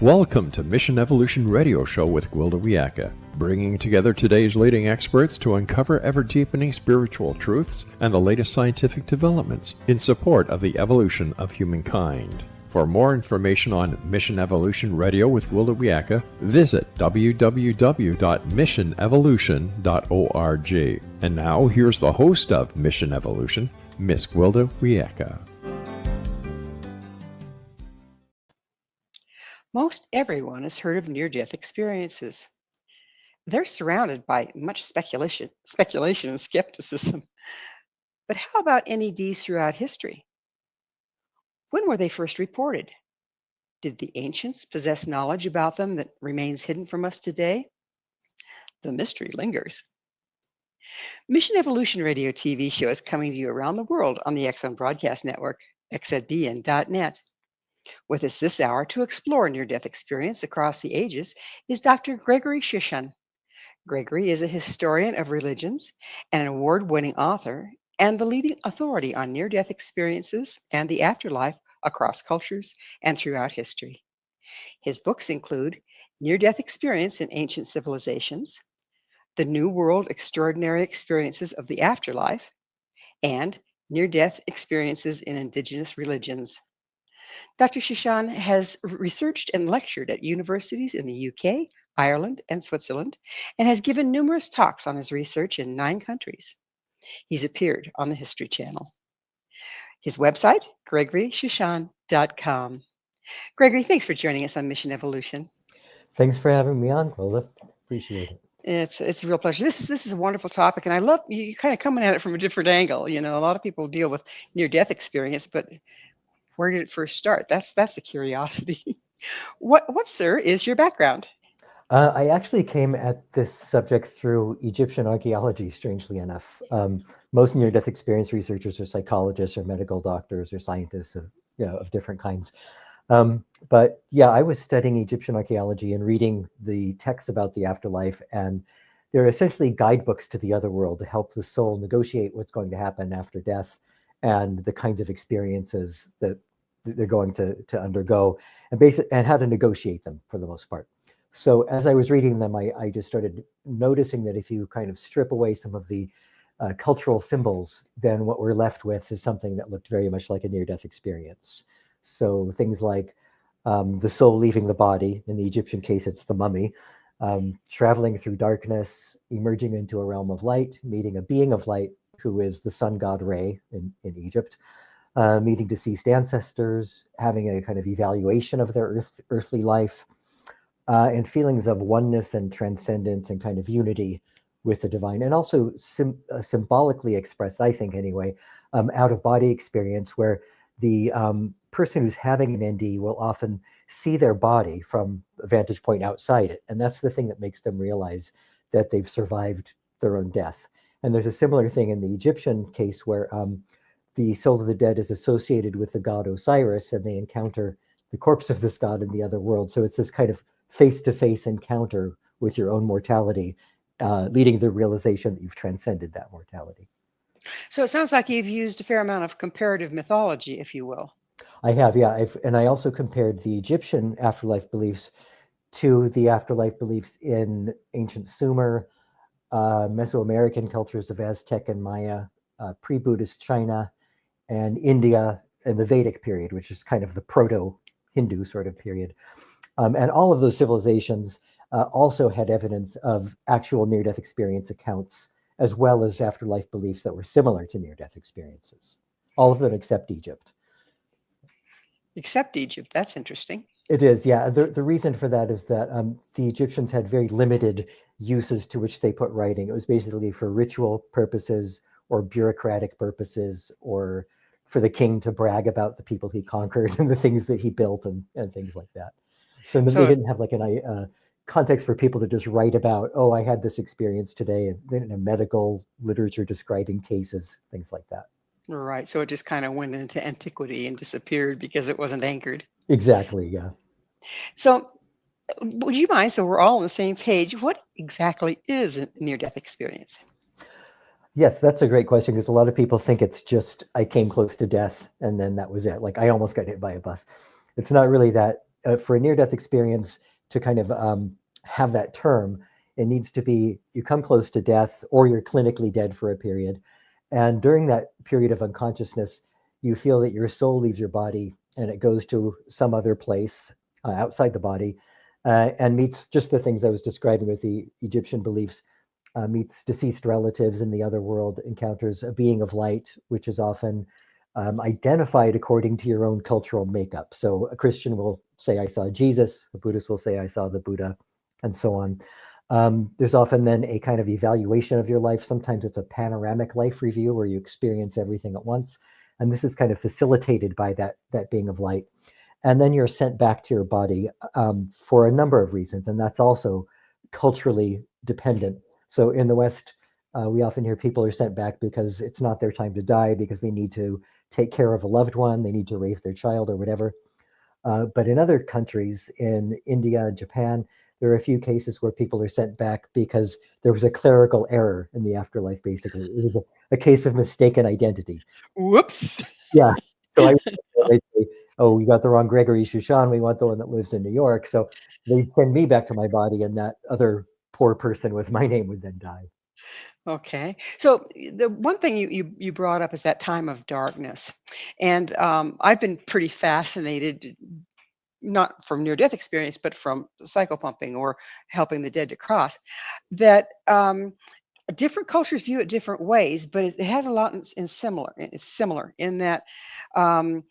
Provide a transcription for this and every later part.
Welcome to Mission Evolution Radio Show with Gwilda Wiyaka, bringing together today's leading experts to uncover ever-deepening spiritual truths and the latest scientific developments in support of the evolution of humankind. For more information on Mission Evolution Radio with Gwilda Wiyaka, visit www.missionevolution.org. And now, here's the host of Mission Evolution, Miss Gwilda Wiyaka. Most everyone has heard of near-death experiences. They're surrounded by much speculation and skepticism. But how about NEDs throughout history? When were they first reported? Did the ancients possess knowledge about them that remains hidden from us today? The mystery lingers. Mission Evolution Radio TV show is coming to you around the world on the X1 Broadcast Network, xzbn.net. With us this hour to explore near-death experience across the ages is Dr. Gregory Shushan. Gregory is a historian of religions and an award-winning author and the leading authority on near-death experiences and the afterlife across cultures and throughout history. His books include Near-Death Experience in Ancient Civilizations, The New World Extraordinary Experiences of the Afterlife, and Near-Death Experiences in Indigenous Religions. Dr. Shushan has researched and lectured at universities in the UK, Ireland, and Switzerland, and has given numerous talks on his research in 9 countries. He's appeared on the History Channel. His website, GregoryShushan.com. Gregory, thanks for joining us on Mission Evolution. Thanks for having me on, Gwilda. Appreciate it. It's a real pleasure. This is a wonderful topic, and I love you kind of coming at it from a different angle. You know, a lot of people deal with near-death experience, but where did it first start? That's a curiosity. What, sir, is your background? I actually came at this subject through Egyptian archaeology, strangely enough. Most near-death experience researchers are psychologists or medical doctors or scientists of different kinds. But yeah, I was studying Egyptian archaeology and reading the texts about the afterlife, and they're essentially guidebooks to the other world to help the soul negotiate what's going to happen after death and the kinds of experiences that they're going to undergo, and how to negotiate them for the most part. So as I was reading them, I just started noticing that if you kind of strip away some of the cultural symbols, then what we're left with is something that looked very much like a near-death experience. So things like the soul leaving the body, in the Egyptian case, it's the mummy, traveling through darkness, emerging into a realm of light, meeting a being of light who is the sun god Re in Egypt, meeting deceased ancestors, having a kind of evaluation of their earthly life, and feelings of oneness and transcendence and kind of unity with the divine, and also symbolically expressed, I think anyway, out-of-body experience where the person who's having an NDE will often see their body from a vantage point outside it, and that's the thing that makes them realize that they've survived their own death. And there's a similar thing in the Egyptian case where the soul of the dead is associated with the god Osiris, and they encounter the corpse of this god in the other world. So it's this kind of face-to-face encounter with your own mortality, leading to the realization that you've transcended that mortality. So it sounds like you've used a fair amount of comparative mythology, if you will. I have, yeah. And I also compared the Egyptian afterlife beliefs to the afterlife beliefs in ancient Sumer, Mesoamerican cultures of Aztec and Maya, pre-Buddhist China, and India in the Vedic period, which is kind of the proto-Hindu sort of period. And all of those civilizations also had evidence of actual near-death experience accounts, as well as afterlife beliefs that were similar to near-death experiences. All of them except Egypt. Except Egypt, that's interesting. It is, yeah. The reason for that is that the Egyptians had very limited uses to which they put writing. It was basically for ritual purposes or bureaucratic purposes, or for the king to brag about the people he conquered and the things that he built and things like that. So they didn't have like a context for people to just write about, oh, I had this experience today, and they didn't have medical literature describing cases, things like that. Right. So it just kind of went into antiquity and disappeared because it wasn't anchored. Exactly, yeah. So would you mind, so we're all on the same page, what exactly is a near-death experience? Yes, that's a great question, because a lot of people think it's just, I came close to death and then that was it. Like I almost got hit by a bus. It's not really that for a near-death experience to kind of have that term, it needs to be you come close to death or you're clinically dead for a period. And during that period of unconsciousness, you feel that your soul leaves your body and it goes to some other place outside the body and meets just the things I was describing with the Egyptian beliefs, meets deceased relatives in the other world, encounters a being of light, which is often identified according to your own cultural makeup. So a Christian will say, I saw Jesus. A Buddhist will say, I saw the Buddha, and so on. There's often then a kind of evaluation of your life. Sometimes it's a panoramic life review where you experience everything at once. And this is kind of facilitated by that being of light. And then you're sent back to your body for a number of reasons. And that's also culturally dependent. So in the West, we often hear people are sent back because it's not their time to die, because they need to take care of a loved one, they need to raise their child or whatever. But in other countries, in India and Japan, there are a few cases where people are sent back because there was a clerical error in the afterlife, basically. It was a case of mistaken identity. Whoops. Yeah. So they'd say, oh, we got the wrong Gregory Shushan. We want the one that lives in New York. So they'd send me back to my body, and that other poor person with my name would then die. Okay. So the one thing you brought up is that time of darkness. And I've been pretty fascinated, not from near death experience, but from psychopumping or helping the dead to cross, that different cultures view it different ways, but it has a lot in similar. It's similar in that um,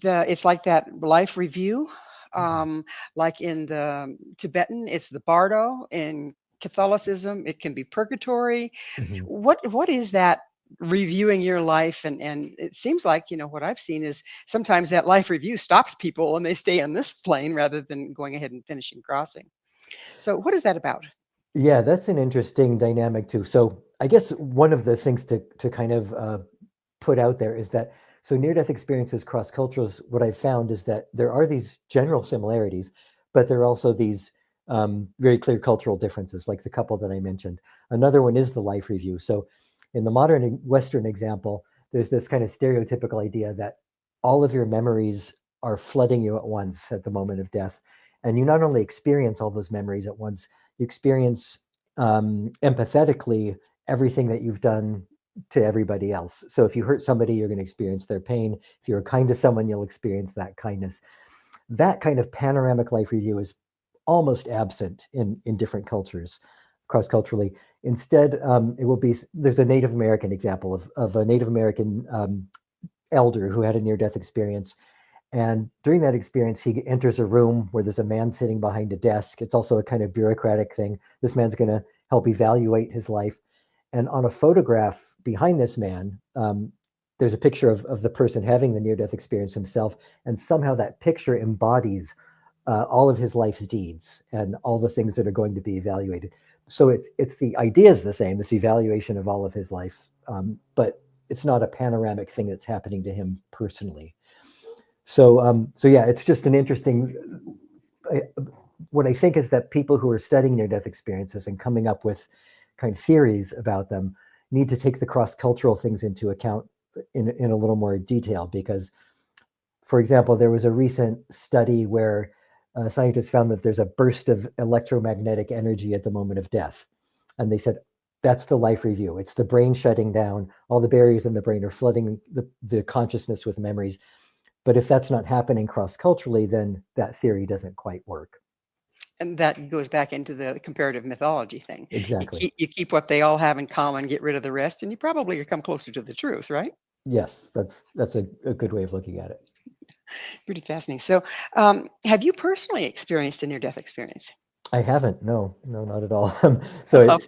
it's like that life review, like in the Tibetan, it's the Bardo. In Catholicism, it can be purgatory. Mhm. What is that reviewing your life? And it seems like, what I've seen is sometimes that life review stops people and they stay on this plane rather than going ahead and finishing crossing. So what is that about? Yeah, that's an interesting dynamic too. So I guess one of the things to kind of put out there is that so near-death experiences cross cultures, what I've found is that there are these general similarities, but there are also these very clear cultural differences, like the couple that I mentioned. Another one is the life review. So in the modern Western example, there's this kind of stereotypical idea that all of your memories are flooding you at once at the moment of death. And you not only experience all those memories at once, you experience empathetically everything that you've done to everybody else. So if you hurt somebody, you're going to experience their pain. If you're kind to someone, you'll experience that kindness. That kind of panoramic life review is almost absent in different cultures, cross-culturally. Instead, it will be, there's a Native American example of a Native American elder who had a near-death experience. And during that experience, he enters a room where there's a man sitting behind a desk. It's also a kind of bureaucratic thing. This man's going to help evaluate his life. And on a photograph behind this man, there's a picture of the person having the near-death experience himself. And somehow that picture embodies all of his life's deeds and all the things that are going to be evaluated. So it's the idea is the same, this evaluation of all of his life, but it's not a panoramic thing that's happening to him personally. So yeah, it's just an interesting. What I think is that people who are studying near-death experiences and coming up with kind of theories about them need to take the cross-cultural things into account in a little more detail. Because, for example, there was a recent study where scientists found that there's a burst of electromagnetic energy at the moment of death, and they said that's the life review. It's the brain shutting down. All the barriers in the brain are flooding the consciousness with memories. But if that's not happening cross-culturally, then that theory doesn't quite work. And that goes back into the comparative mythology thing. Exactly. You keep what they all have in common, get rid of the rest, and you probably come closer to the truth, right? Yes, that's a good way of looking at it. Pretty fascinating. So, have you personally experienced a near-death experience? I haven't. No, not at all. Oh, So how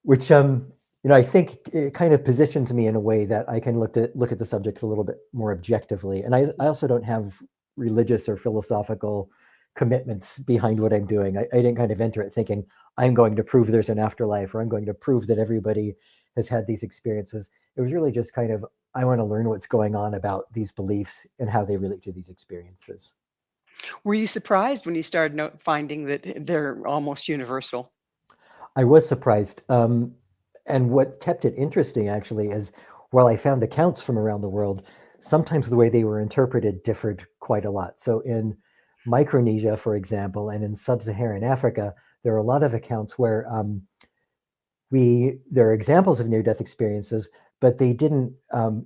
which I think it kind of positions me in a way that I can look at the subject a little bit more objectively. And I also don't have religious or philosophical commitments behind what I'm doing. I didn't kind of enter it thinking I'm going to prove there's an afterlife or I'm going to prove that everybody has had these experiences. It was really just kind of I want to learn what's going on about these beliefs and how they relate to these experiences. Were you surprised when you started finding that they're almost universal? I was surprised. And what kept it interesting actually is while I found accounts from around the world, sometimes the way they were interpreted differed quite a lot. So in Micronesia, for example, and in sub-Saharan Africa, there are a lot of accounts where there are examples of near-death experiences, but they didn't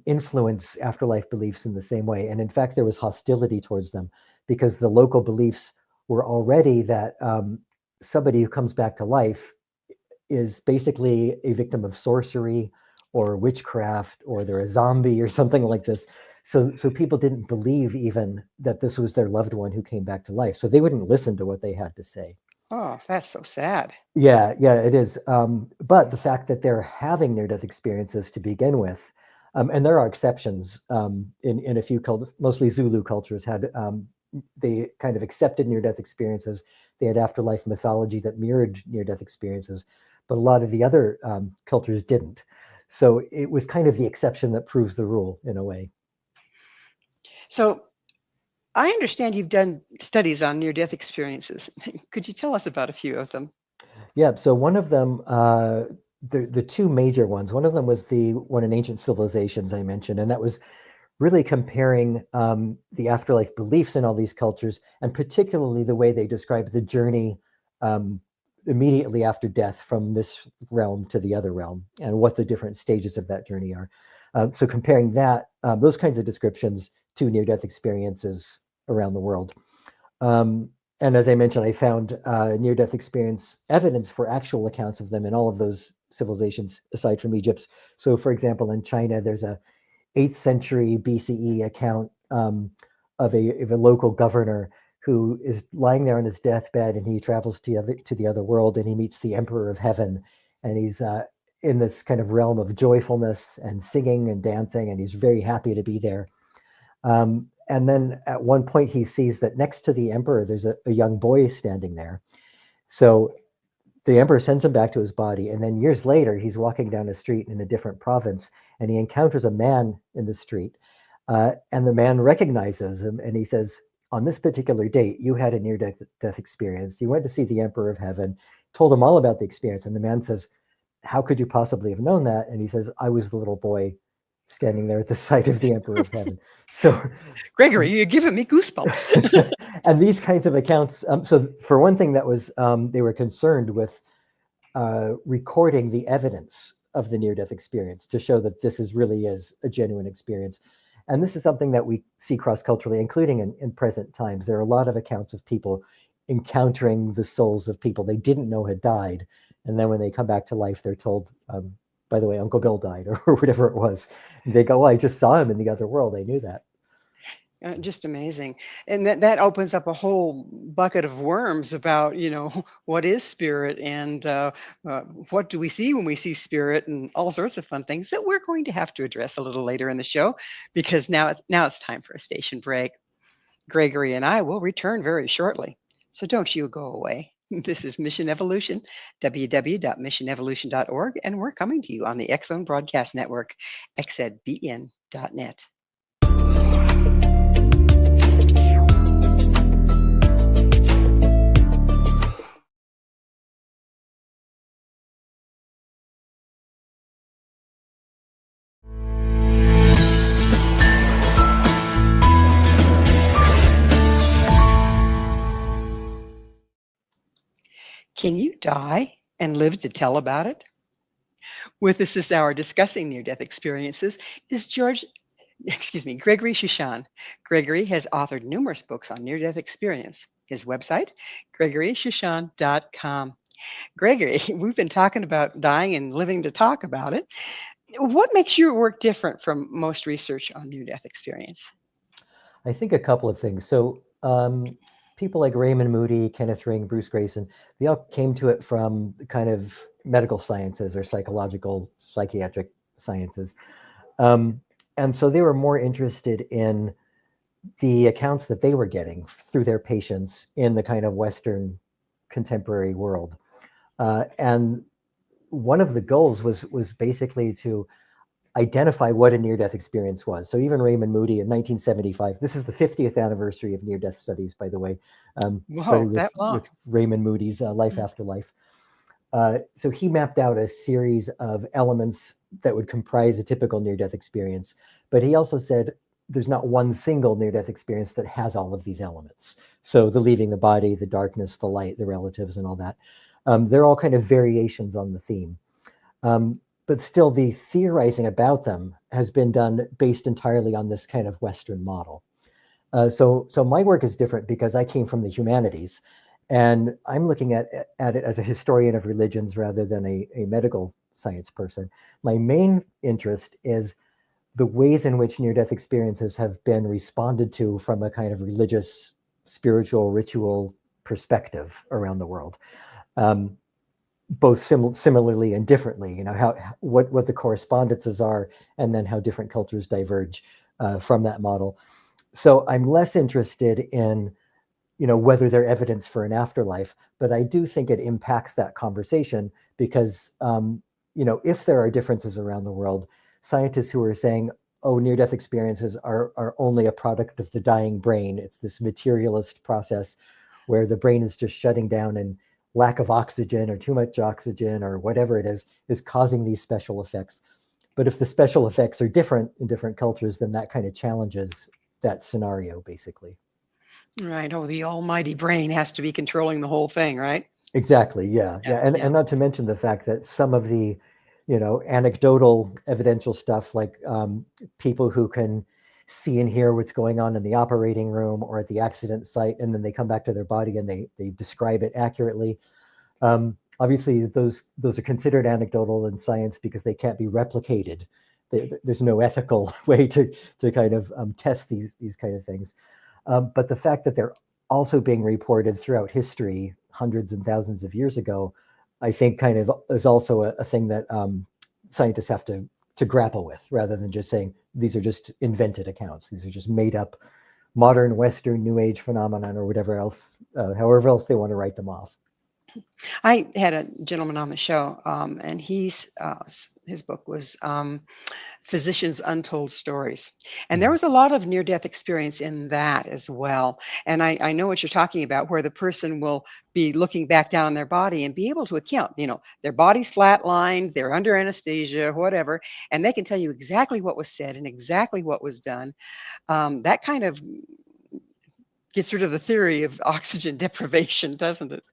influence afterlife beliefs in the same way. And in fact, there was hostility towards them because the local beliefs were already that somebody who comes back to life is basically a victim of sorcery or witchcraft, or they're a zombie or something like this. So people didn't believe even that this was their loved one who came back to life. So they wouldn't listen to what they had to say. Oh, that's so sad. Yeah, it is. But the fact that they're having near-death experiences to begin with, and there are exceptions in a few cultures, mostly Zulu cultures had, they kind of accepted near-death experiences. They had afterlife mythology that mirrored near-death experiences, but a lot of the other cultures didn't. So it was kind of the exception that proves the rule in a way. So I understand you've done studies on near-death experiences. Could you tell us about a few of them? Yeah, so one of them, the two major ones, one of them was the one in ancient civilizations I mentioned, and that was really comparing the afterlife beliefs in all these cultures, and particularly the way they describe the journey immediately after death from this realm to the other realm, and what the different stages of that journey are. So comparing that, those kinds of descriptions to near-death experiences around the world. And as I mentioned, I found near-death experience evidence for actual accounts of them in all of those civilizations, aside from Egypt. So for example, in China, there's a 8th century BCE account of a local governor who is lying there on his deathbed, and he travels to the other world, and he meets the Emperor of Heaven, and he's in this kind of realm of joyfulness and singing and dancing, and he's very happy to be there. And then at one point he sees that next to the emperor, there's a young boy standing there. So the emperor sends him back to his body. And then years later, he's walking down a street in a different province, and he encounters a man in the street. And the man recognizes him, and he says, on this particular date, you had a near-death experience. You went to see the Emperor of Heaven, told him all about the experience. And the man says, how could you possibly have known that? And he says, I was the little boy standing there at the site of the Emperor of Heaven. So, Gregory, you're giving me goosebumps. and these kinds of accounts. So for one thing, that was they were concerned with recording the evidence of the near-death experience to show that this really is a genuine experience. And this is something that we see cross-culturally, including in present times. There are a lot of accounts of people encountering the souls of people they didn't know had died. And then when they come back to life, they're told, by the way, Uncle Bill died, or whatever it was. And they go, well, I just saw him in the other world. I knew that. Just amazing. And that opens up a whole bucket of worms about, what is spirit, and what do we see when we see spirit, and all sorts of fun things that we're going to have to address a little later in the show, because now it's time for a station break. Gregory and I will return very shortly, so don't you go away. This is Mission Evolution, www.missionevolution.org, and we're coming to you on the X Zone Broadcast Network, xzbn.net. Can you die and live to tell about it? With us this hour discussing near-death experiences is Gregory Shushan. Gregory has authored numerous books on near-death experience. His website, gregoryshushan.com. Gregory, we've been talking about dying and living to talk about it. What makes your work different from most research on near-death experience? I think a couple of things. So people like Raymond Moody, Kenneth Ring, Bruce Grayson, they all came to it from kind of medical sciences or psychiatric sciences. And so they were more interested in the accounts that they were getting through their patients in the kind of Western contemporary world. And one of the goals was basically to identify what a near-death experience was. So even Raymond Moody in 1975, this is the 50th anniversary of near-death studies, by the way, started with Raymond Moody's Life After Life. So he mapped out a series of elements that would comprise a typical near-death experience. But he also said, there's not one single near-death experience that has all of these elements. So the leaving the body, the darkness, the light, the relatives, and all that, they're all kind of variations on the theme. But still, the theorizing about them has been done based entirely on this kind of Western model. So my work is different because I came from the humanities, and I'm looking at it as a historian of religions rather than a medical science person. My main interest is the ways in which near-death experiences have been responded to from a kind of religious, spiritual, ritual perspective around the world. Both similarly and differently, what the correspondences are, and then how different cultures diverge from that model. So I'm less interested in, whether they're evidence for an afterlife, but I do think it impacts that conversation because, if there are differences around the world, scientists who are saying, oh, near-death experiences are only a product of the dying brain. It's this materialist process where the brain is just shutting down, and lack of oxygen or too much oxygen or whatever it is causing these special effects. But if the special effects are different in different cultures, then that kind of challenges that scenario, basically. Right. Oh, the almighty brain has to be controlling the whole thing, right? Exactly. Yeah. And not to mention the fact that some of the, anecdotal evidential stuff, like people who can see and hear what's going on in the operating room or at the accident site, and then they come back to their body and they describe it accurately. Obviously, those are considered anecdotal in science because they can't be replicated. There's no ethical way to kind of test these kind of things. But the fact that they're also being reported throughout history, hundreds and thousands of years ago, I think kind of is also a thing that scientists have to grapple with, rather than just saying these are just invented accounts. These are just made up modern Western New Age phenomenon or whatever else, however else they want to write them off. I had a gentleman on the show, and his book was Physicians' Untold Stories. And there was a lot of near-death experience in that as well. And I know what you're talking about, where the person will be looking back down on their body and be able to account, their body's flatlined, they're under anesthesia, whatever, and they can tell you exactly what was said and exactly what was done. That kind of gets rid of the theory of oxygen deprivation, doesn't it?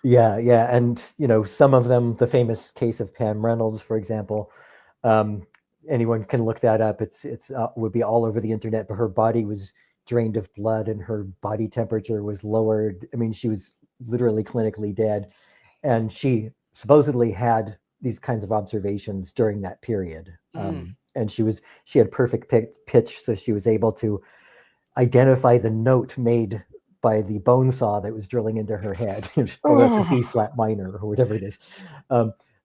Yeah. And, some of them, the famous case of Pam Reynolds, for example, anyone can look that up. It's would be all over the internet, but her body was drained of blood and her body temperature was lowered. I mean, she was literally clinically dead. And she supposedly had these kinds of observations during that period. And she had perfect pitch. So she was able to identify the note made by the bone saw that was drilling into her head, or the B flat minor or whatever it is.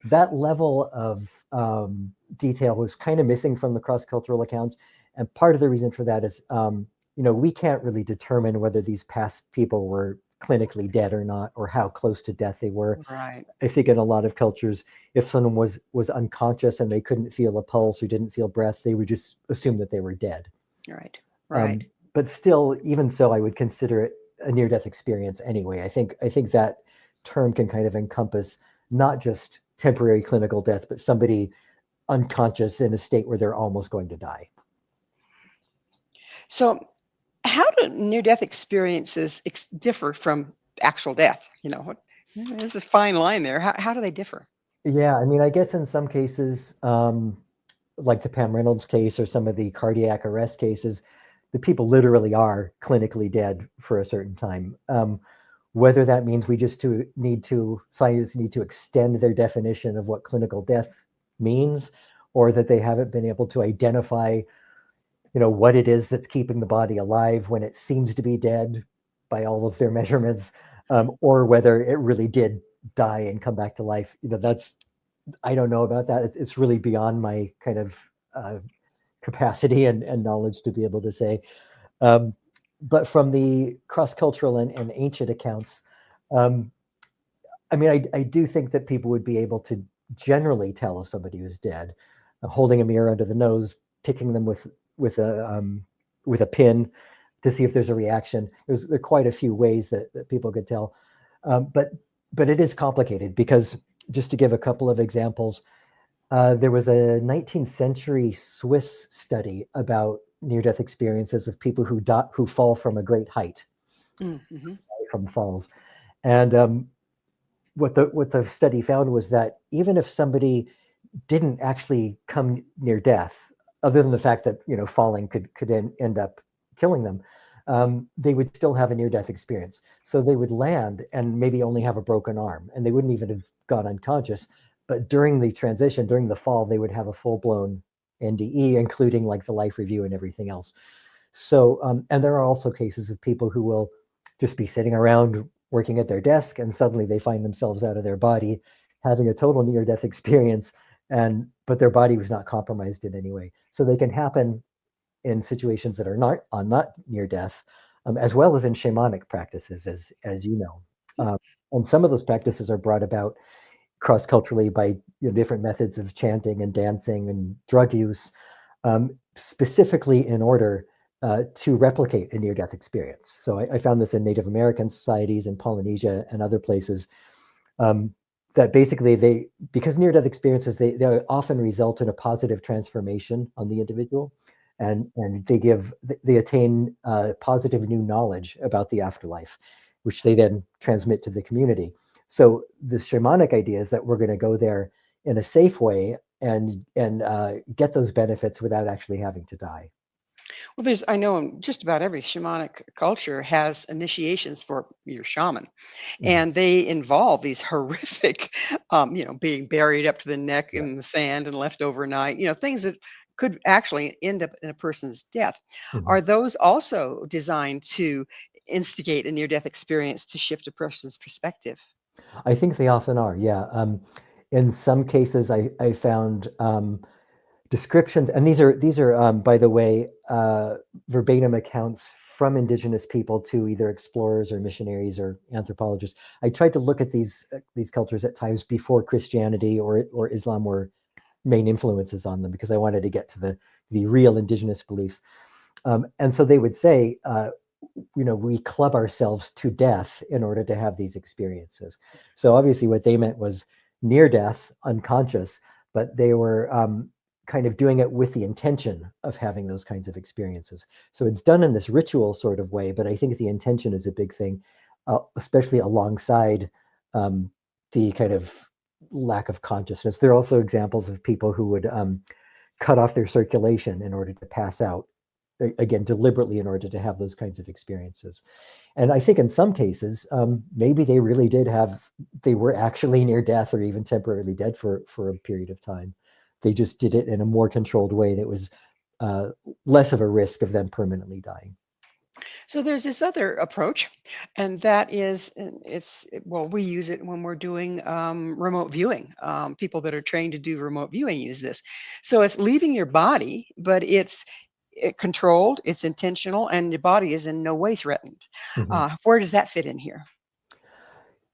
That level of detail was kind of missing from the cross-cultural accounts. And part of the reason for that is, we can't really determine whether these past people were clinically dead or not, or how close to death they were. Right. I think in a lot of cultures, if someone was unconscious and they couldn't feel a pulse or didn't feel breath, they would just assume that they were dead. Right. But still, even so, I would consider it a near-death experience anyway. I think that term can kind of encompass not just temporary clinical death, but somebody unconscious in a state where they're almost going to die. So, how do near-death experiences differ from actual death? There's a fine line there. How do they differ? Yeah, I mean, I guess in some cases, like the Pam Reynolds case or some of the cardiac arrest cases, the people literally are clinically dead for a certain time. Whether that means we just scientists need to extend their definition of what clinical death means, or that they haven't been able to identify, what it is that's keeping the body alive when it seems to be dead by all of their measurements, or whether it really did die and come back to life. I don't know about that. It's really beyond my kind of capacity and knowledge to be able to say. But from the cross-cultural and ancient accounts, I mean, I do think that people would be able to generally tell if somebody was dead. Holding a mirror under the nose, picking them with a pin to see if there's a reaction. There are quite a few ways that people could tell. But it is complicated because, just to give a couple of examples, there was a 19th century Swiss study about near-death experiences of people who fall from a great height, Mm-hmm. from falls. And what the study found was that even if somebody didn't actually come near death, other than the fact that falling could end up killing them, they would still have a near-death experience. So they would land and maybe only have a broken arm, and they wouldn't even have gone unconscious. But during the transition, during the fall, they would have a full-blown NDE, including like the life review and everything else. So, and there are also cases of people who will just be sitting around working at their desk, and suddenly they find themselves out of their body, having a total near-death experience, but their body was not compromised in any way. So they can happen in situations that are not near death, as well as in shamanic practices, as you know. And some of those practices are brought about cross-culturally by different methods of chanting and dancing and drug use, specifically in order to replicate a near-death experience. So I found this in Native American societies in Polynesia and other places, that basically because near-death experiences, they often result in a positive transformation on the individual, and they attain positive new knowledge about the afterlife, which they then transmit to the community. So the shamanic idea is that we're going to go there in a safe way and get those benefits without actually having to die. Well, I know just about every shamanic culture has initiations for your shaman, and they involve these horrific, being buried up to the neck Yeah. in the sand and left overnight, things that could actually end up in a person's death. Mhm. Are those also designed to instigate a near death experience to shift a person's perspective? I think they often are, yeah. In some cases, I found descriptions, and these are by the way, verbatim accounts from indigenous people to either explorers or missionaries or anthropologists. I tried to look at these cultures at times before Christianity or Islam were main influences on them, because I wanted to get to the real indigenous beliefs. And so they would say, we club ourselves to death in order to have these experiences. So obviously what they meant was near death, unconscious, but they were kind of doing it with the intention of having those kinds of experiences. So it's done in this ritual sort of way, but I think the intention is a big thing, especially alongside the kind of lack of consciousness. There are also examples of people who would cut off their circulation in order to pass out, again, deliberately, in order to have those kinds of experiences. And I think in some cases, maybe they really they were actually near death or even temporarily dead for a period of time. They just did it in a more controlled way that was less of a risk of them permanently dying. So there's this other approach, and that is, well, we use it when we're doing remote viewing. People that are trained to do remote viewing use this. So it's leaving your body, but it's controlled, it's intentional, and your body is in no way threatened. Mhm. Where does that fit in here?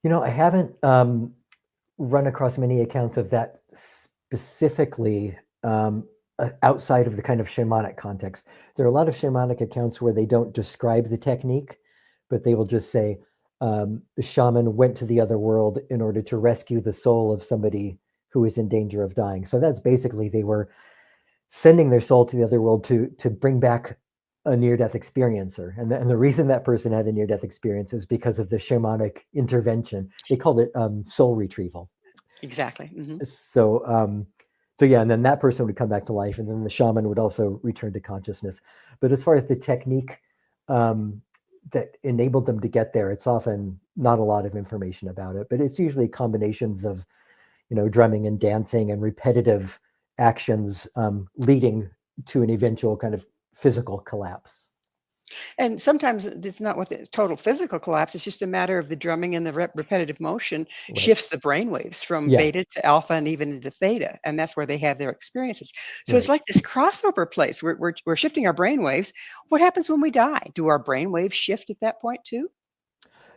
I haven't run across many accounts of that specifically, outside of the kind of shamanic context. There are a lot of shamanic accounts where they don't describe the technique, but they will just say the shaman went to the other world in order to rescue the soul of somebody who is in danger of dying. So that's basically, they were sending their soul to the other world to bring back a near-death experiencer. And the reason that person had a near-death experience is because of the shamanic intervention. They called it soul retrieval. Exactly. So yeah, and then that person would come back to life, and then the shaman would also return to consciousness. But as far as the technique that enabled them to get there, it's often not a lot of information about it, but it's usually combinations of drumming and dancing and repetitive actions leading to an eventual kind of physical collapse. And sometimes it's not with the total physical collapse. It's just a matter of the drumming and the repetitive motion Right. shifts the brain waves from Yeah. beta to alpha and even into theta. And that's where they have their experiences. So it's Right. like this crossover place. We're shifting our brain waves. What happens when we die? Do our brain waves shift at that point too?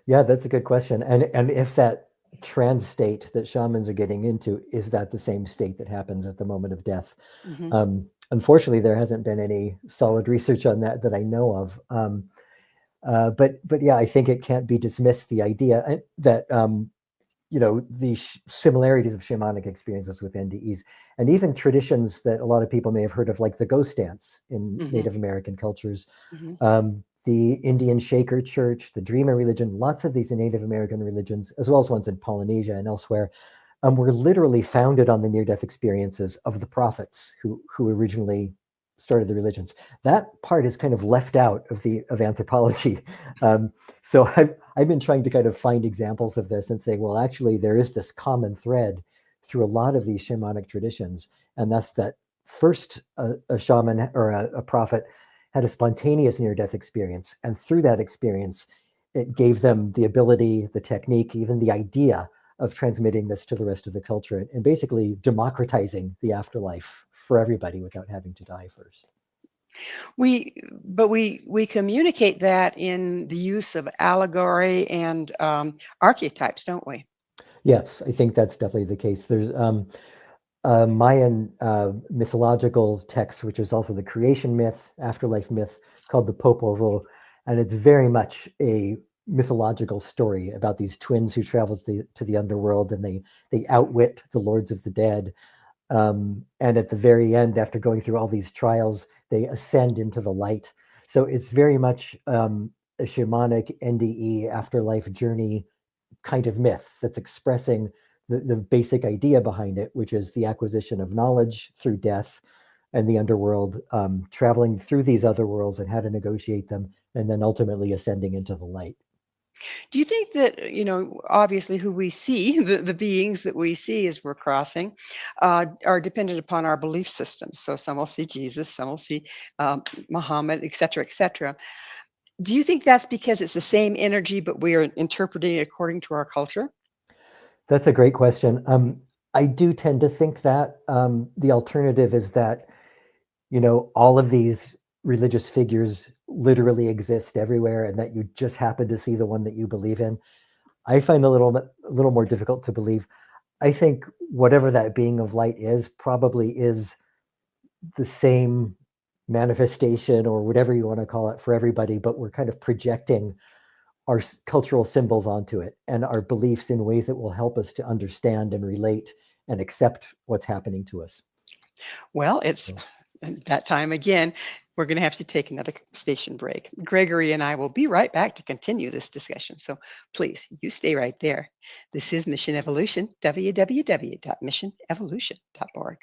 Yeah, that's a good question. And if that trance state that shamans are getting into, is that the same state that happens at the moment of death? Hmm. Unfortunately, there hasn't been any solid research on that I know of. But yeah, I think it can't be dismissed, the idea that the similarities of shamanic experiences with NDEs, and even traditions that a lot of people may have heard of, like the ghost dance in Native American cultures, the Indian Shaker Church, the Dreamer religion, lots of these Native American religions, as well as ones in Polynesia and elsewhere, were literally founded on the near-death experiences of the prophets who originally started the religions. That part is kind of left out of anthropology. So I've been trying to kind of find examples of this and say, well, actually, there is this common thread through a lot of these shamanic traditions, and that's that first a shaman or a prophet had a spontaneous near-death experience, and through that experience, it gave them the ability, the technique, even the idea of transmitting this to the rest of the culture, and basically democratizing the afterlife for everybody without having to die first. We communicate that in the use of allegory and archetypes, don't we? Yes, I think that's definitely the case. There's a Mayan mythological text, which is also the creation myth, afterlife myth, called the Popovo, and it's very much a mythological story about these twins who travel to the underworld, and they outwit the lords of the dead. And at the very end, after going through all these trials, they ascend into the light. So it's very much a shamanic NDE afterlife journey kind of myth that's expressing the basic idea behind it, which is the acquisition of knowledge through death and the underworld, traveling through these other worlds and how to negotiate them, and then ultimately ascending into the light. Do you think that, obviously who we see, the beings that we see as we're crossing, are dependent upon our belief systems? So some will see Jesus, some will see Muhammad, et cetera, et cetera. Do you think that's because it's the same energy, but we are interpreting it according to our culture? That's a great question. I do tend to think that the alternative is that, all of these religious figures literally exist everywhere, and that you just happen to see the one that you believe in. I find a little more difficult to believe. I think whatever that being of light is probably is the same manifestation or whatever you want to call it for everybody, but we're kind of projecting our cultural symbols onto it and our beliefs in ways that will help us to understand and relate and accept what's happening to us. Well, it's that time again. We're going to have to take another station break. Gregory and I will be right back to continue this discussion. So please, you stay right there. This is Mission Evolution, www.missionevolution.org.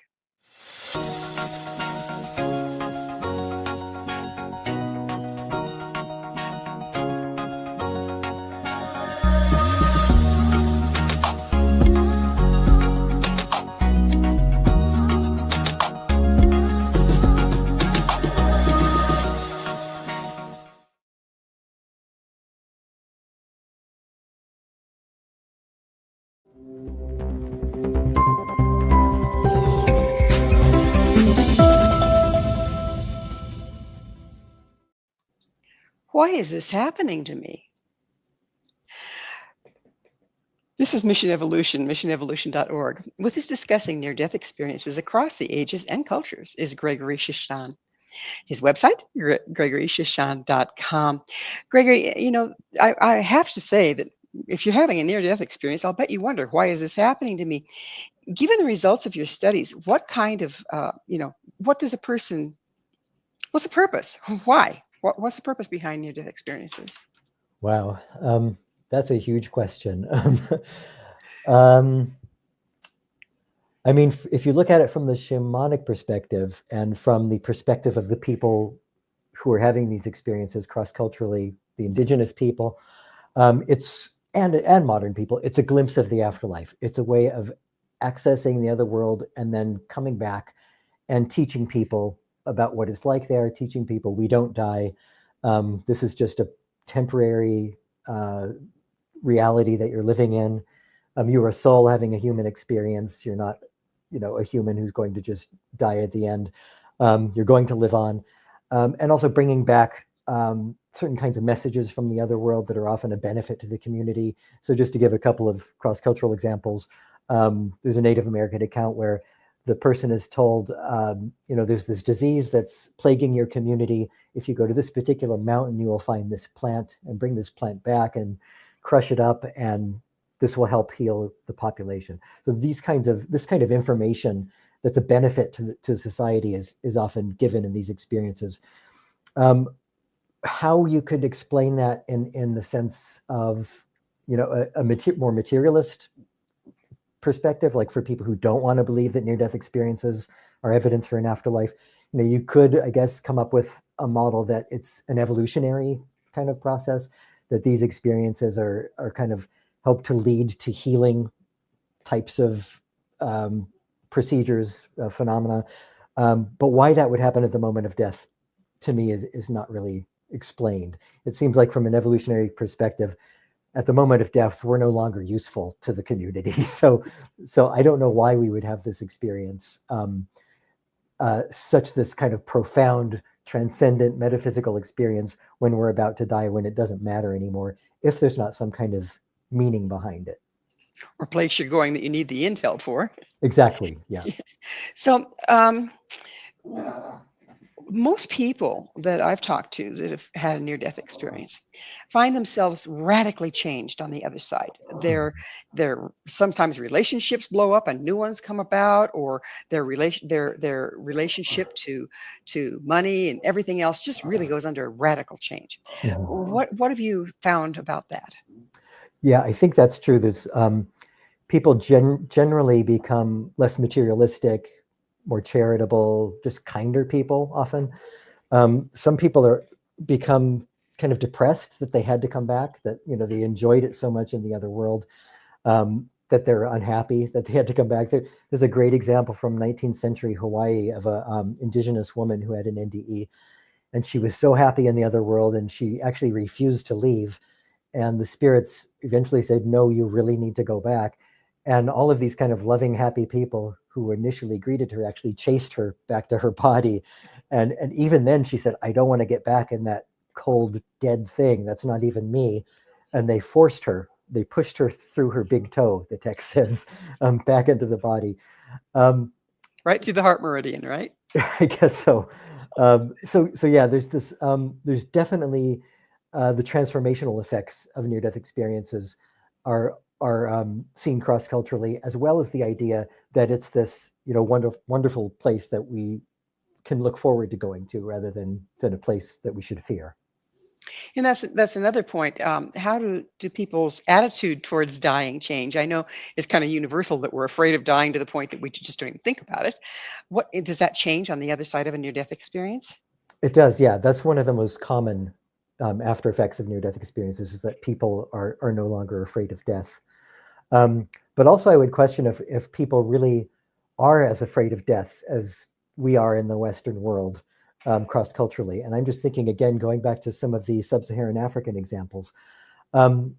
Why is this happening to me? This is Mission Evolution, missionevolution.org. With us discussing near-death experiences across the ages and cultures is Gregory Shushan. His website, gregoryshushan.com. Gregory, I have to say that if you're having a near-death experience, I'll bet you wonder, why is this happening to me? Given the results of your studies, what kind of, what does a person, what's the purpose? Why? What's the purpose behind near-death experiences? Wow, that's a huge question. I mean, if you look at it from the shamanic perspective and from the perspective of the people who are having these experiences cross-culturally, the indigenous people, it's and modern people, it's a glimpse of the afterlife. It's a way of accessing the other world and then coming back and teaching people about what it's like there, teaching people we don't die. This is just a temporary reality that you're living in. You're a soul having a human experience. You're not, a human who's going to just die at the end. You're going to live on. And also bringing back certain kinds of messages from the other world that are often a benefit to the community. So just to give a couple of cross-cultural examples, there's a Native American account where the person is told, there's this disease that's plaguing your community. If you go to this particular mountain, you will find this plant and bring this plant back and crush it up, and this will help heal the population. So this kind of information that's a benefit to society is often given in these experiences. How you could explain that in the sense of, a more materialist perspective, like for people who don't want to believe that near-death experiences are evidence for an afterlife, you could, I guess, come up with a model that it's an evolutionary kind of process, that these experiences are kind of help to lead to healing types of procedures, phenomena. But why that would happen at the moment of death, to me, is not really explained. It seems like from an evolutionary perspective, at the moment of death, we're no longer useful to the community. So I don't know why we would have this experience, such this kind of profound, transcendent, metaphysical experience when we're about to die, when it doesn't matter anymore, if there's not some kind of meaning behind it. Or place you're going that you need the intel for. Exactly, yeah. So most people that I've talked to that have had a near-death experience find themselves radically changed on the other side. Their sometimes relationships blow up and new ones come about, or their relationship to money and everything else just really goes under a radical change. What have you found about that? Yeah, I think that's true. There's people generally become less materialistic, more charitable, just kinder people often. Some people become kind of depressed that they had to come back, that they enjoyed it so much in the other world, that they're unhappy that they had to come back. There's a great example from 19th century Hawaii of a indigenous woman who had an NDE, and she was so happy in the other world, and she actually refused to leave. And the spirits eventually said, no, you really need to go back. And all of these kind of loving, happy people who initially greeted her actually chased her back to her body. And even then she said, I don't want to get back in that cold, dead thing. That's not even me. And they pushed her through her big toe, the text says, back into the body. Right through the heart meridian, right? I guess so. So yeah, there's this, there's definitely the transformational effects of near-death experiences are seen cross-culturally, as well as the idea that it's this wonderful place that we can look forward to going to, rather than a place that we should fear. And that's another point. How do people's attitude towards dying change? I know it's kind of universal that we're afraid of dying to the point that we just don't even think about it. What does that change on the other side of a near-death experience? It does, yeah. That's one of the most common after effects of near-death experiences, is that people are no longer afraid of death. But also I would question if people really are as afraid of death as we are in the Western world, cross-culturally. And I'm just thinking, again, going back to some of the sub-Saharan African examples, the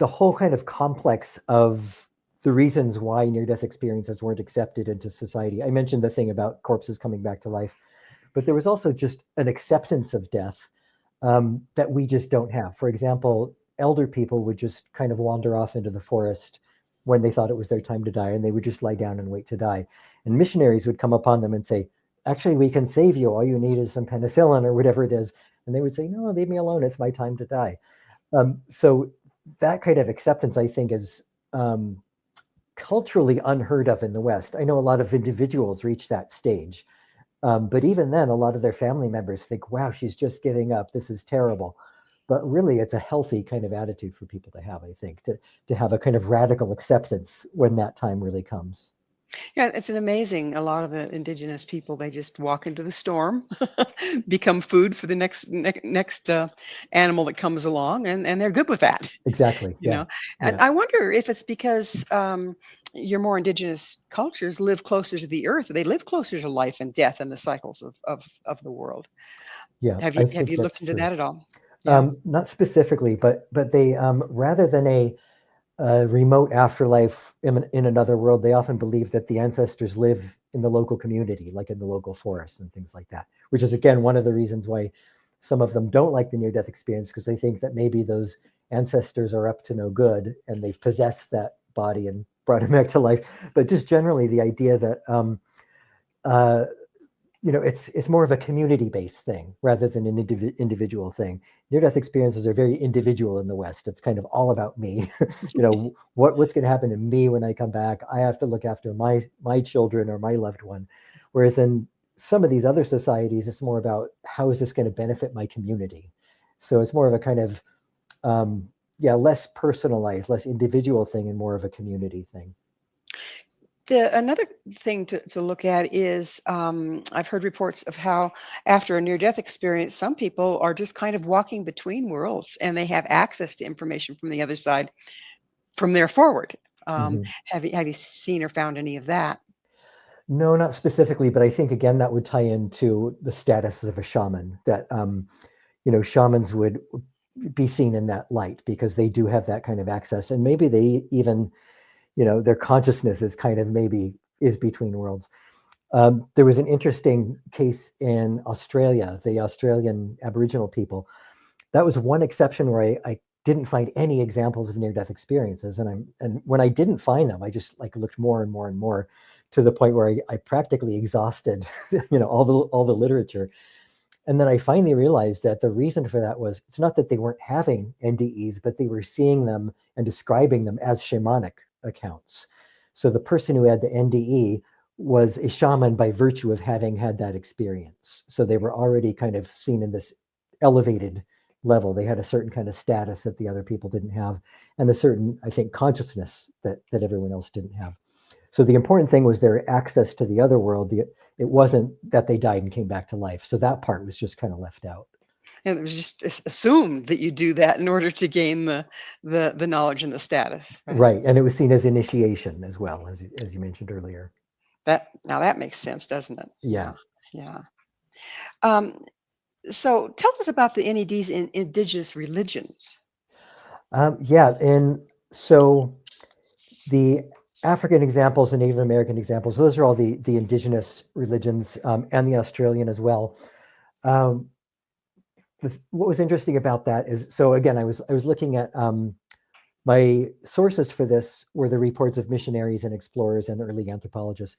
whole kind of complex of the reasons why near-death experiences weren't accepted into society. I mentioned the thing about corpses coming back to life, but there was also just an acceptance of death that we just don't have. For example, elder people would just kind of wander off into the forest when they thought it was their time to die, and they would just lie down and wait to die. And missionaries would come upon them and say, actually, we can save you. All you need is some penicillin or whatever it is. And they would say, no, leave me alone. It's my time to die. So that kind of acceptance, I think, is culturally unheard of in the West. I know a lot of individuals reach that stage. But even then, a lot of their family members think, wow, she's just giving up. This is terrible. But really, it's a healthy kind of attitude for people to have, I think, to have a kind of radical acceptance when that time really comes. Yeah, it's an amazing. A lot of the indigenous people, they just walk into the storm, become food for the next animal that comes along, and they're good with that. Exactly. You Yeah. know, and Yeah. I wonder if it's because your more indigenous cultures live closer to the earth. They live closer to life and death and the cycles of the world. Yeah. Have I you think looked that's into true. that at all? Yeah. Not specifically, but they rather than a remote afterlife in another world, they often believe that the ancestors live in the local community, like in the local forest and things like that, which is, again, one of the reasons why some of them don't like the near-death experience, because they think that maybe those ancestors are up to no good and they've possessed that body and brought him back to life. But just generally the idea that it's more of a community-based thing rather than an individual thing. Near-death experiences are very individual in the West. It's kind of all about me. What's going to happen to me when I come back? I have to look after my children or my loved one. Whereas in some of these other societies, it's more about how is this going to benefit my community. So it's more of a kind of less personalized, less individual thing, and more of a community thing. Another thing to look at is I've heard reports of how after a near-death experience, some people are just kind of walking between worlds and they have access to information from the other side from there forward. Have you seen or found any of that? No, not specifically, but I think again that would tie into the status of a shaman. That shamans would be seen in that light because they do have that kind of access, and maybe they even their consciousness is kind of maybe is between worlds. There was an interesting case in Australia, the Australian Aboriginal people. That was one exception where I didn't find any examples of near-death experiences, and when I didn't find them, I just looked more and more and more to the point where I practically exhausted all the literature. And then I finally realized that the reason for that was it's not that they weren't having NDEs, but they were seeing them and describing them as shamanic accounts. So the person who had the NDE was a shaman by virtue of having had that experience. So they were already kind of seen in this elevated level. They had a certain kind of status that the other people didn't have, and a certain, I think, consciousness that everyone else didn't have. So the important thing was their access to the other world. It wasn't that they died and came back to life. So that part was just kind of left out. And it was just assumed that you do that in order to gain the knowledge and the status. Right. And it was seen as initiation as well, as you mentioned earlier. Now that makes sense, doesn't it? Yeah. Yeah. So tell us about the NEDs in Indigenous religions. And so the African examples and Native American examples, those are all the indigenous religions, and the Australian as well. What was interesting about that is, so again, I was looking at my sources for this were the reports of missionaries and explorers and early anthropologists.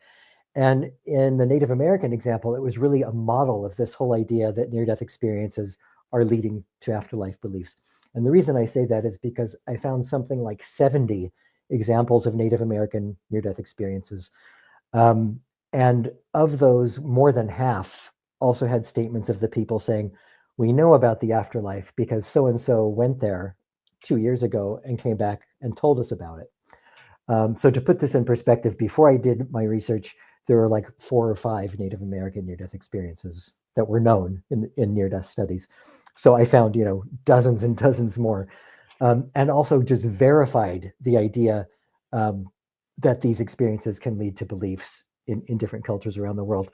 And in the Native American example, it was really a model of this whole idea that near-death experiences are leading to afterlife beliefs. And the reason I say that is because I found something like 70 examples of Native American near-death experiences. And of those, more than half also had statements of the people saying, we know about the afterlife because so-and-so went there 2 years ago and came back and told us about it. So to put this in perspective, before I did my research, there were like 4 or 5 Native American near-death experiences that were known in near-death studies. So I found, dozens and dozens more, and also just verified the idea that these experiences can lead to beliefs in different cultures around the world.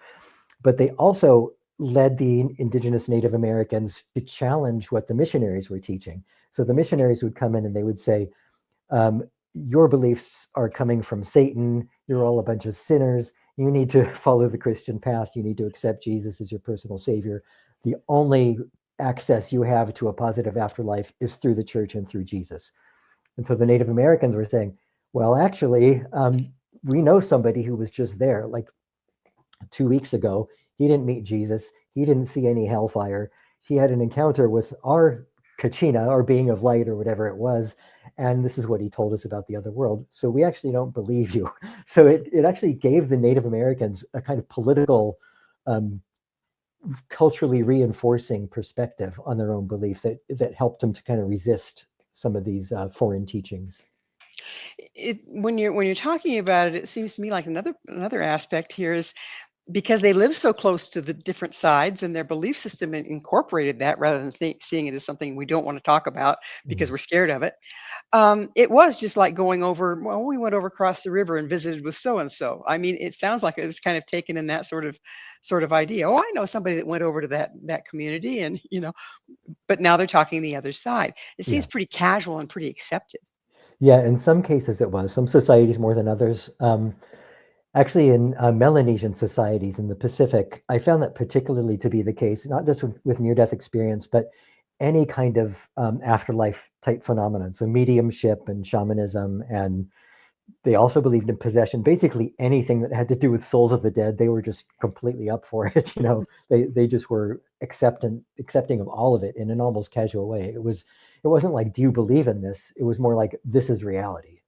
But they also led the indigenous Native Americans to challenge what the missionaries were teaching. So the missionaries would come in and they would say, your beliefs are coming from Satan. You're all a bunch of sinners. You need to follow the Christian path. You need to accept Jesus as your personal savior. The only access you have to a positive afterlife is through the church and through Jesus. And so the Native Americans were saying, well, actually, we know somebody who was just there like 2 weeks ago. He didn't meet Jesus. He didn't see any hellfire. He had an encounter with our Kachina, or being of light, or whatever it was. And this is what he told us about the other world. So we actually don't believe you. So it actually gave the Native Americans a kind of political, culturally reinforcing perspective on their own beliefs that helped them to kind of resist some of these foreign teachings. When you're talking about it, it seems to me like another aspect here is because they live so close to the different sides and their belief system incorporated that rather than seeing it as something we don't want to talk about because we're scared of it. It was just like going over, well, we went over across the river and visited with so and so. I mean, it sounds like it was kind of taken in that sort of idea. Oh, I know somebody that went over to that community, and but now they're talking the other side. It seems pretty casual and pretty accepted. Yeah, in some cases it was. Some societies more than others. Actually, in Melanesian societies in the Pacific, I found that particularly to be the case, not just with near-death experience, but any kind of afterlife type phenomenon. So mediumship and shamanism and They also believed in possession. Basically anything that had to do with souls of the dead, they were just completely up for it. They just were accepting of all of it in an almost casual way. It wasn't like, do you believe in this? It was more like, this is reality.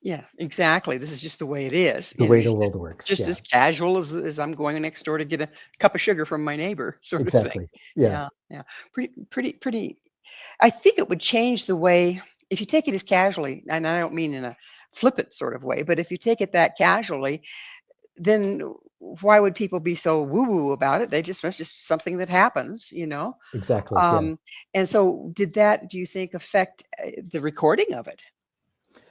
Yeah, exactly. This is just the way it is. The way It's the world works. just Yeah, as casual as I'm going next door to get a cup of sugar from my neighbor, sort of thing. exactly. Yeah, Yeah, yeah. Pretty. I think it would change the way if you take it as casually, and I don't mean in a flippant sort of way, but if you take it that casually, then why would people be so woo-woo about it? That's just something that happens. exactly. Yeah. Um, and so do you think, affect the recording of it?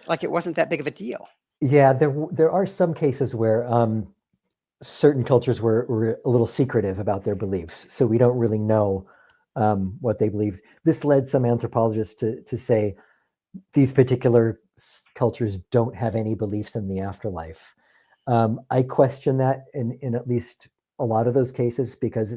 Like it wasn't that big of a deal. Yeah, there are some cases where certain cultures were a little secretive about their beliefs, so we don't really know what they believe. This led some anthropologists to say these particular cultures don't have any beliefs in the afterlife. I question that in at least a lot of those cases, because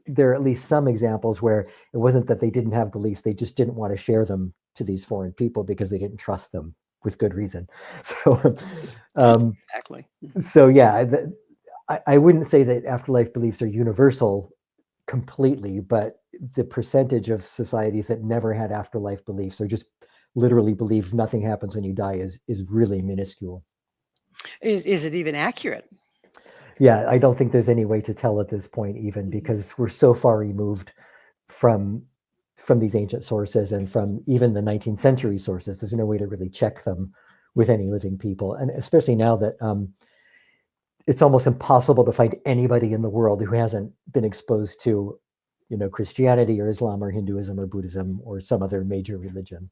there are at least some examples where it wasn't that they didn't have beliefs, they just didn't want to share them to these foreign people because they didn't trust them, with good reason. So, Exactly. so yeah, I wouldn't say that afterlife beliefs are universal completely, but the percentage of societies that never had afterlife beliefs, or just literally believe nothing happens when you die, is really minuscule. Is it even accurate? Yeah, I don't think there's any way to tell at this point, even Mhm. because we're so far removed from these ancient sources, and from even the 19th century sources. There's no way to really check them with any living people, and especially now that it's almost impossible to find anybody in the world who hasn't been exposed to, Christianity or Islam or Hinduism or Buddhism or some other major religion.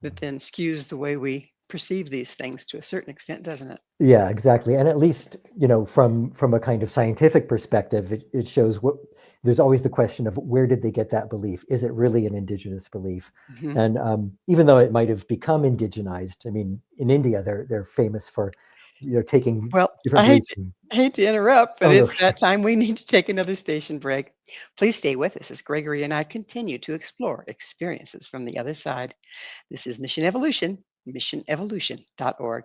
That then skews the way we perceive these things to a certain extent, doesn't it? Yeah, exactly. And at least, from a kind of scientific perspective, it shows what there's always the question of, where did they get that belief? Is it really an indigenous belief? Mhm. And even though it might have become indigenized, I mean, in India, they're famous for, taking Well, different beliefs. I hate to interrupt, but Oh no, it's that time we need to take another station break. Please stay with us as Gregory and I continue to explore experiences from the other side. This is Mission Evolution, missionevolution.org.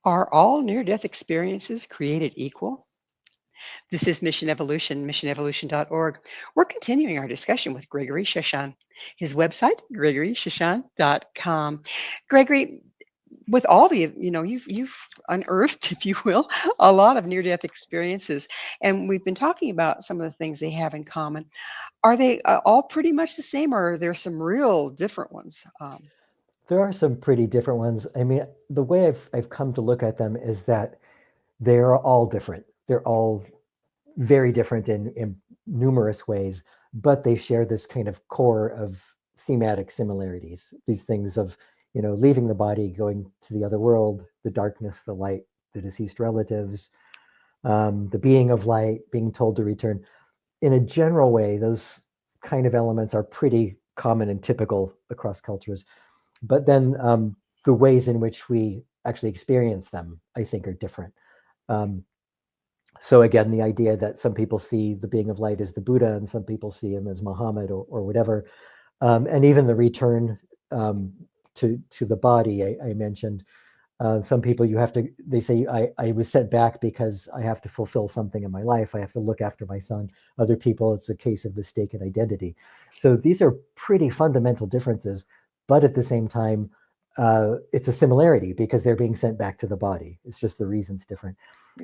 Are all near death experiences created equal? This is Mission Evolution, missionevolution.org. We're continuing our discussion with Gregory Shushan. His website, gregoryshushan.com. Gregory, with all you've unearthed, if you will, a lot of near-death experiences, and we've been talking about some of the things they have in common. Are they all pretty much the same, or are there some real different ones? there are some pretty different ones. I mean, the way I've come to look at them is that they are all different. They're all very different in numerous ways, but they share this kind of core of thematic similarities. These things of, leaving the body, going to the other world, the darkness, the light, the deceased relatives, the being of light, being told to return. In a general way, those kind of elements are pretty common and typical across cultures. But then the ways in which we actually experience them, I think, are different. Um, so again, the idea that some people see the being of light as the Buddha, and some people see him as Muhammad, or whatever, and even the return to the body I mentioned. Some people, they say, I was sent back because I have to fulfill something in my life. I have to look after my son. Other people, it's a case of mistaken identity. So these are pretty fundamental differences, but at the same time, it's a similarity because they're being sent back to the body. It's just the reason's different.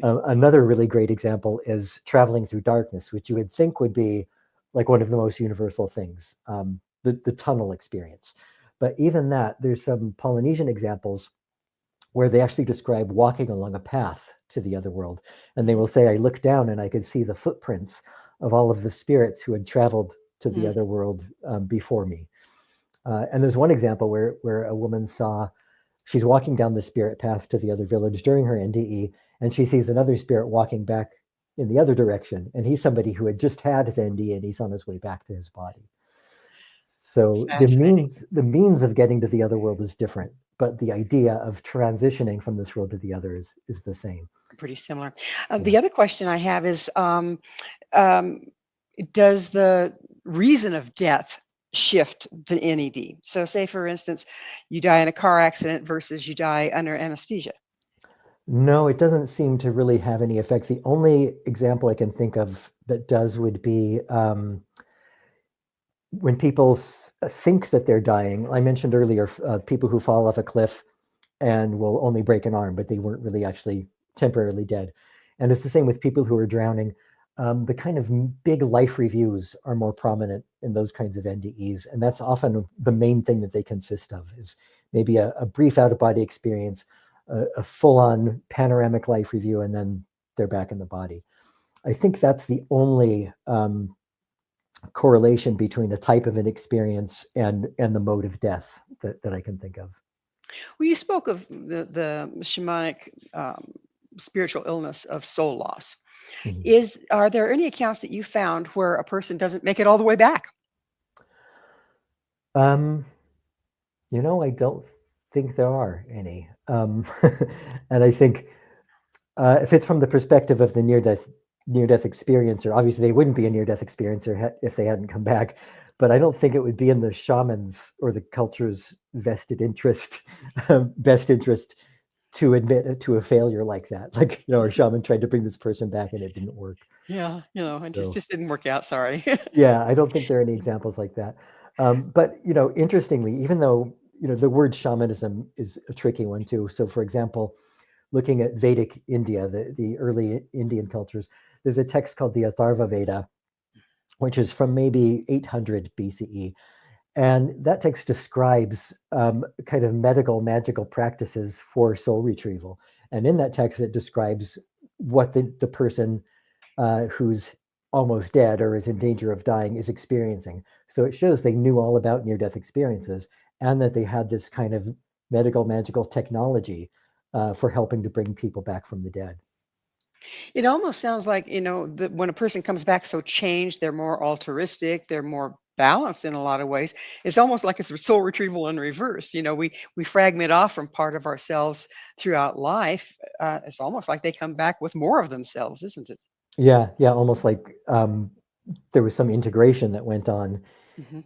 Another really great example is traveling through darkness, which you would think would be like one of the most universal things, the tunnel experience. But even that, there's some Polynesian examples where they actually describe walking along a path to the other world. And they will say, I looked down and I could see the footprints of all of the spirits who had traveled to the Mhm. other world before me. And there's one example where a woman saw she's walking down the spirit path to the other village during her NDE, and she sees another spirit walking back in the other direction, and he's somebody who had just had his NDE and he's on his way back to his body. So Fascinating. the means of getting to the other world is different, but the idea of transitioning from this world to the other is the same. Pretty similar. Yeah. The other question I have is, um, does the reason of death shift the NED? So, say for instance, you die in a car accident versus you die under anesthesia. No, it doesn't seem to really have any effect. The only example I can think of that does would be when people think that they're dying. I mentioned earlier people who fall off a cliff and will only break an arm, but they weren't really actually temporarily dead. And it's the same with people who are drowning. The kind of big life reviews are more prominent in those kinds of NDEs. And that's often the main thing that they consist of, is maybe a brief out-of-body experience, a full-on panoramic life review, and then they're back in the body. I think that's the only correlation between a type of an experience and the mode of death that I can think of. Well, you spoke of the shamanic spiritual illness of soul loss. Mhm. Are there any accounts that you found where a person doesn't make it all the way back? Um, I don't think there are any. And I think if it's from the perspective of the near-death experiencer, obviously they wouldn't be a near-death experiencer if they hadn't come back. But I don't think it would be in the shaman's or the culture's best interest to admit to a failure like that. Like, our shaman tried to bring this person back and it didn't work. Yeah, and So just didn't work out. Sorry. yeah, I don't think there are any examples like that. But interestingly, even though the word shamanism is a tricky one too. So, for example, looking at Vedic India, the early Indian cultures, there's a text called the Atharva Veda, which is from maybe 800 BCE. And that text describes kind of magical practices for soul retrieval. And in that text, it describes what the person who's almost dead or is in danger of dying is experiencing. So it shows they knew all about near-death experiences and that they had this kind of magical technology for helping to bring people back from the dead. It almost sounds like, that when a person comes back so changed, they're more altruistic, they're more balanced in a lot of ways. It's almost like it's a soul retrieval in reverse. We fragment off from part of ourselves throughout life. It's almost like they come back with more of themselves, isn't it? Yeah, almost like there was some integration that went on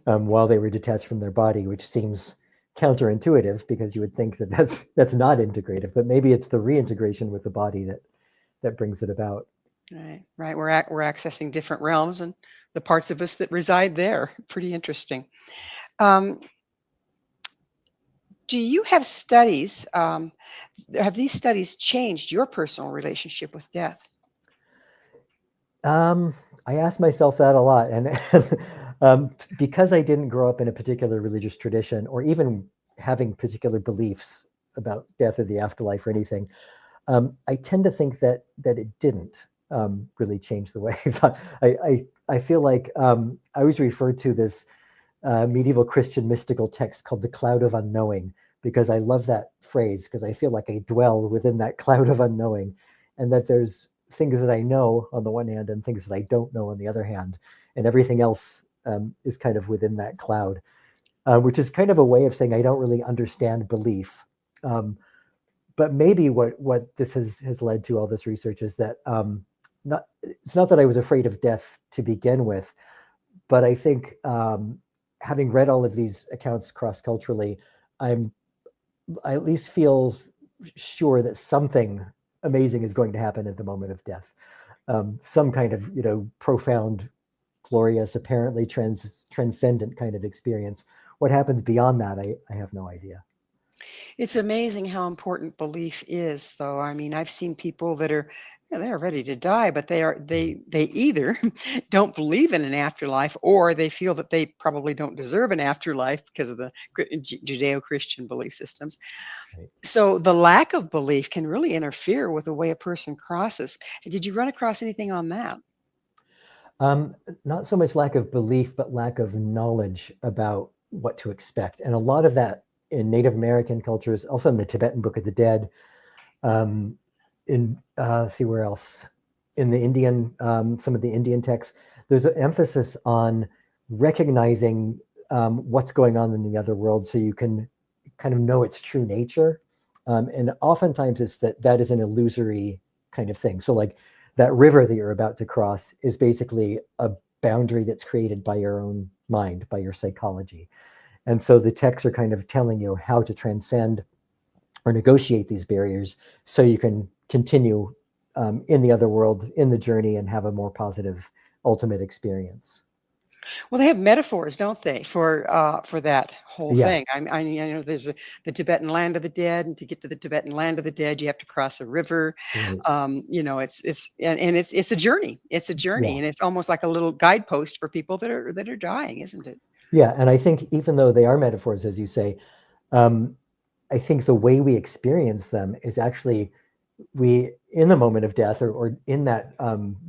Hmm. while they were detached from their body, which seems counterintuitive because you would think that that's not integrative, but maybe it's the reintegration with the body that brings it about. Right, right. We're accessing different realms and the parts of us that reside there. Pretty interesting. Um, do you have studies? Have these studies changed your personal relationship with death? Um, I ask myself that a lot, and because I didn't grow up in a particular religious tradition, or even having particular beliefs about death or the afterlife or anything, I tend to think that it didn't really change the way I thought. I feel like I always refer to this medieval Christian mystical text called the Cloud of Unknowing, because I love that phrase, because I feel like I dwell within that cloud of unknowing, and that there's things that I know on the one hand and things that I don't know on the other hand, and everything else is kind of within that cloud, which is kind of a way of saying I don't really understand belief. But maybe what this has led to, all this research, is that it's not that I was afraid of death to begin with, but I think having read all of these accounts cross-culturally, I at least feel sure that something amazing is going to happen at the moment of death. Some kind of profound, glorious, apparently transcendent kind of experience. What happens beyond that, I have no idea. It's amazing how important belief is, though. I mean, I've seen people that are, they're ready to die, but they either don't believe in an afterlife, or they feel that they probably don't deserve an afterlife because of the Judeo-Christian belief systems. Right. So the lack of belief can really interfere with the way a person crosses. Did you run across anything on that? Not so much lack of belief, but lack of knowledge about what to expect. And a lot of that Native American cultures, also in the Tibetan Book of the Dead. Let's see where else. In the Indian, some of the Indian texts, there's an emphasis on recognizing what's going on in the other world so you can kind of know its true nature. And oftentimes it's that is an illusory kind of thing. So like that river that you're about to cross is basically a boundary that's created by your own mind, by your psychology. And so the texts are kind of telling you how to transcend or negotiate these barriers so you can continue in the other world, in the journey, and have a more positive ultimate experience. Well, they have metaphors, don't they, for that whole Yeah. thing? I know there's the Tibetan land of the dead, and to get to the Tibetan land of the dead, you have to cross a river. Right. It's a journey. It's a journey, Yeah. and it's almost like a little guidepost for people that are dying, isn't it? Yeah. And I think even though they are metaphors, as you say, I think the way we experience them is actually in the moment of death or in that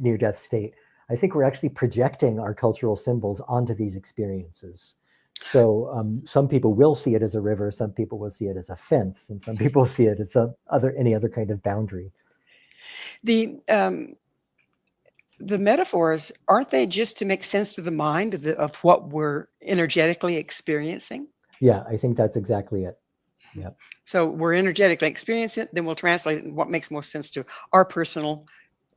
near-death state, I think we're actually projecting our cultural symbols onto these experiences. So some people will see it as a river, some people will see it as a fence, and some people see it as any other kind of boundary. The metaphors, aren't they just to make sense to the mind of what we're energetically experiencing? Yeah, I think that's exactly it. Yeah. So we're energetically experiencing it, then we'll translate it in what makes most sense to our personal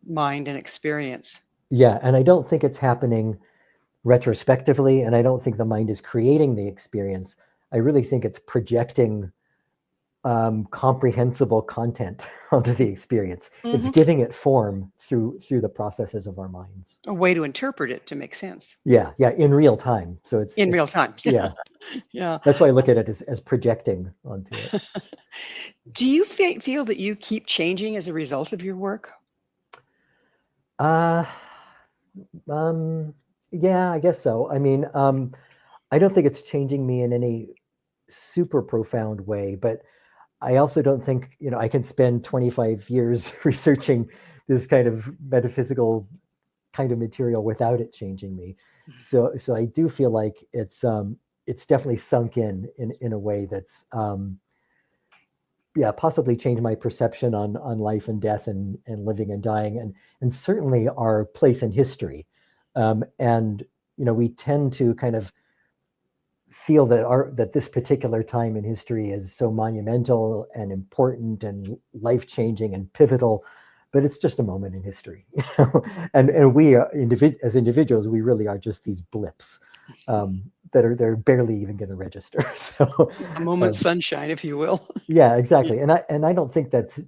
mind and experience. Yeah, and I don't think it's happening retrospectively, and I don't think the mind is creating the experience. I really think it's projecting comprehensible content onto the experience. It's giving it form through the processes of our minds. A way to interpret it to make sense. Yeah, in real time. So it's Real time. Yeah. Yeah. That's why I look at it as projecting onto it. Do you feel that you keep changing as a result of your work? Yeah, I guess so. I mean, I don't think it's changing me in any super profound way, but I also don't think, I can spend 25 years researching this kind of metaphysical kind of material without it changing me. So I do feel like it's definitely sunk in a way that's possibly changed my perception on life and death and living and dying and certainly our place in history. And we tend to kind of feel that this particular time in history is so monumental and important and life-changing and pivotal, but it's just a moment in history. And we are as individuals, we really are just these blips they're barely even going to register. So a moment's sunshine, if you will. Yeah, exactly. And I don't think that's,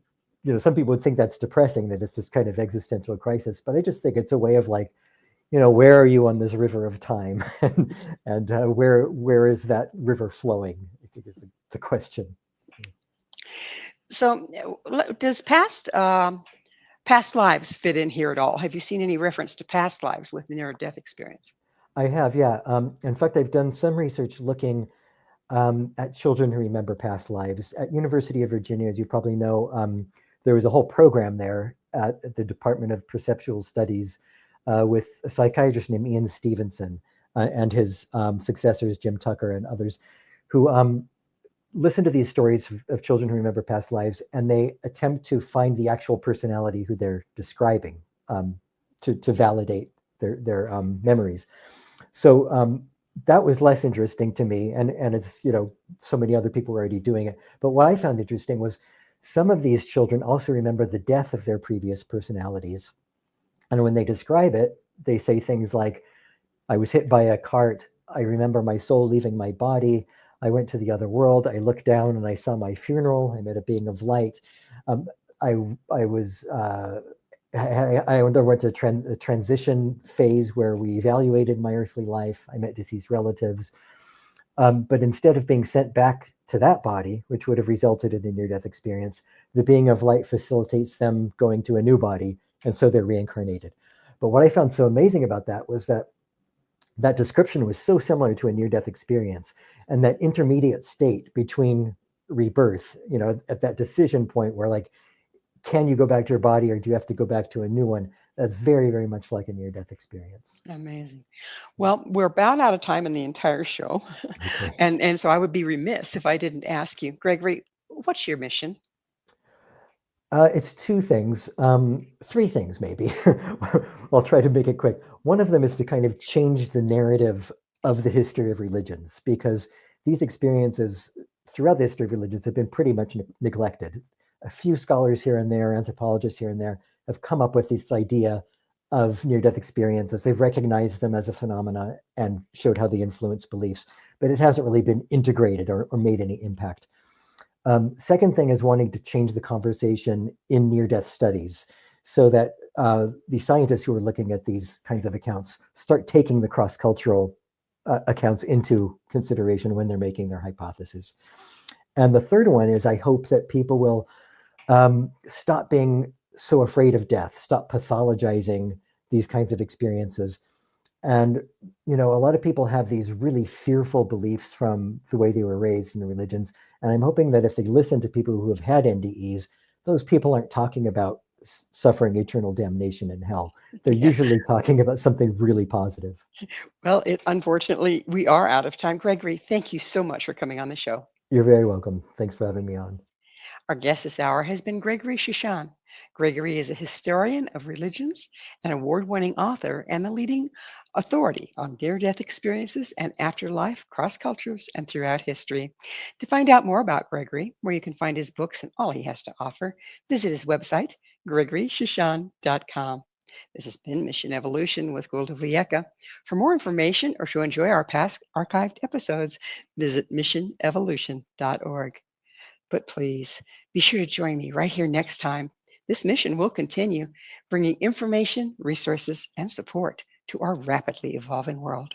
some people would think that's depressing, that it's this kind of existential crisis, but I just think it's a way of like, where are you on this river of time, and where is that river flowing? I think is the question. So, does past lives fit in here at all? Have you seen any reference to past lives with near-death experience? I have, yeah. In fact, I've done some research looking at children who remember past lives. At University of Virginia, as you probably know, there was a whole program there at the Department of Perceptual Studies with a psychiatrist named Ian Stevenson and his successors, Jim Tucker and others, who listen to these stories of children who remember past lives, and they attempt to find the actual personality who they're describing to validate their memories. So that was less interesting to me, and it's, so many other people were already doing it. But what I found interesting was some of these children also remember the death of their previous personalities. And when they describe it, they say things like, I was hit by a cart. I remember my soul leaving my body. I went to the other world. I looked down and I saw my funeral. I met a being of light. I underwent a transition phase where we evaluated my earthly life. I met deceased relatives. But instead of being sent back to that body, which would have resulted in a near-death experience, the being of light facilitates them going to a new body, and so they're reincarnated. But what I found so amazing about that was that description was so similar to a near-death experience, and that intermediate state between rebirth, at that decision point where like, can you go back to your body or do you have to go back to a new one? that's very, very much like a near-death experience. Amazing. Well, we're about out of time in the entire show. Okay. And so I would be remiss if I didn't ask you, Gregory, what's your mission? It's two things, three things maybe. I'll try to make it quick. One of them is to kind of change the narrative of the history of religions, because these experiences throughout the history of religions have been pretty much neglected. A few scholars here and there, anthropologists here and there, have come up with this idea of near-death experiences. They've recognized them as a phenomena and showed how they influence beliefs, but it hasn't really been integrated or made any impact. Second thing is wanting to change the conversation in near-death studies so that the scientists who are looking at these kinds of accounts start taking the cross-cultural accounts into consideration when they're making their hypotheses. And the third one is I hope that people will stop being so afraid of death, stop pathologizing these kinds of experiences. And, a lot of people have these really fearful beliefs from the way they were raised in the religions. And I'm hoping that if they listen to people who have had NDEs, those people aren't talking about suffering eternal damnation in hell. They're Yeah. usually talking about something really positive. Well, unfortunately, we are out of time. Gregory, thank you so much for coming on the show. You're very welcome. Thanks for having me on. Our guest this hour has been Gregory Shushan. Gregory is a historian of religions, an award-winning author, and a leading authority on near-death experiences and afterlife, cross cultures, and throughout history. To find out more about Gregory, where you can find his books and all he has to offer, visit his website, gregoryshushan.com. This has been Mission Evolution with Gwilda Wiyaka. For more information or to enjoy our past archived episodes, visit missionevolution.org. But please be sure to join me right here next time. This mission will continue, bringing information, resources, and support to our rapidly evolving world.